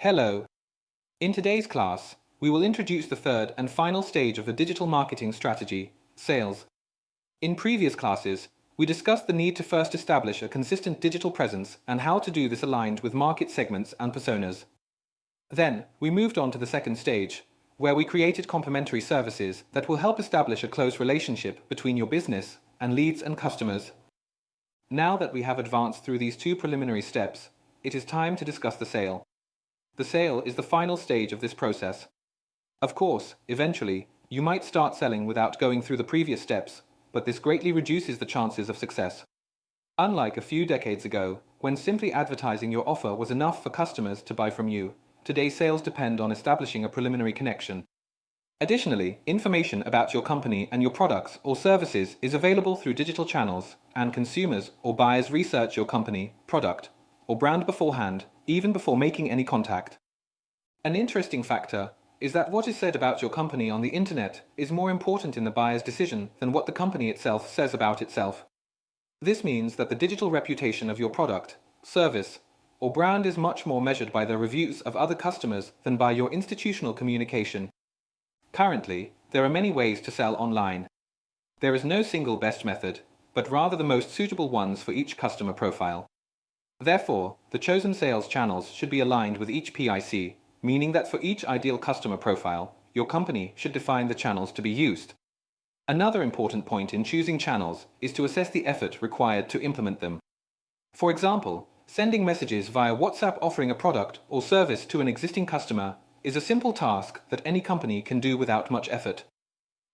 Hello. In today's class, we will introduce the third and final stage of the digital marketing strategy, sales. In previous classes, we discussed the need to first establish a consistent digital presence and how to do this aligned with market segments and personas. Then, we moved on to the second stage, where we created complementary services that will help establish a close relationship between your business and leads and customers. Now that we have advanced through these two preliminary steps, it is time to discuss the sale. The sale is the final stage of this process. Of course, eventually, you might start selling without going through the previous steps, but this greatly reduces the chances of success. Unlike a few decades ago, when simply advertising your offer was enough for customers to buy from you, today sales depend on establishing a preliminary connection. Additionally, information about your company and your products or services is available through digital channels, and consumers or buyers research your company, product, or brand beforehand, even before making any contact. An interesting factor is that what is said about your company on the internet is more important in the buyer's decision than what the company itself says about itself. This means that the digital reputation of your product, service, or brand is much more measured by the reviews of other customers than by your institutional communication. Currently, there are many ways to sell online. There is no single best method, but rather the most suitable ones for each customer profile. Therefore, the chosen sales channels should be aligned with each PIC, meaning that for each ideal customer profile, your company should define the channels to be used. Another important point in choosing channels is to assess the effort required to implement them. For example, sending messages via WhatsApp offering a product or service to an existing customer is a simple task that any company can do without much effort.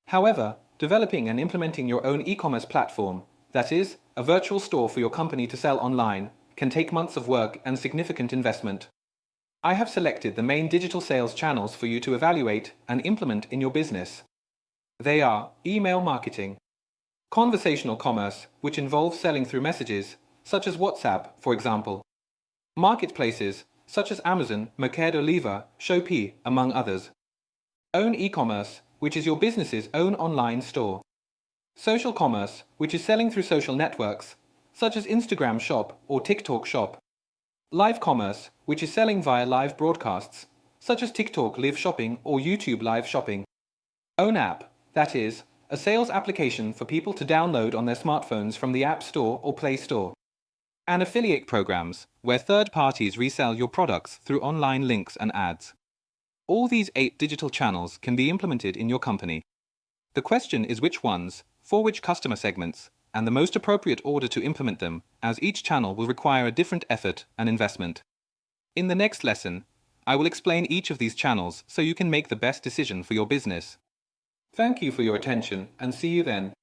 However, developing and implementing your own e-commerce platform, that is, a virtual store for your company to sell online, can take months of work and significant investment. I have selected the main digital sales channels for you to evaluate and implement in your business. They are email marketing, conversational commerce, which involves selling through messages, such as WhatsApp, for example, marketplaces, such as Amazon, Mercado Libre, Shopee, among others, own e-commerce, which is your business's own online store, social commerce, which is selling through social networks, such as Instagram Shop or TikTok Shop, live commerce, which is selling via live broadcasts, such as TikTok Live Shopping or YouTube Live Shopping. Own app, that is, a sales application for people to download on their smartphones from the App Store or Play Store. And affiliate programs, where third parties resell your products through online links and ads. All these 8 digital channels can be implemented in your company. The question is which ones, for which customer segments, and the most appropriate order to implement them, as each channel will require a different effort and investment. In the next lesson, I will explain each of these channels so you can make the best decision for your business. Thank you for your attention and see you then.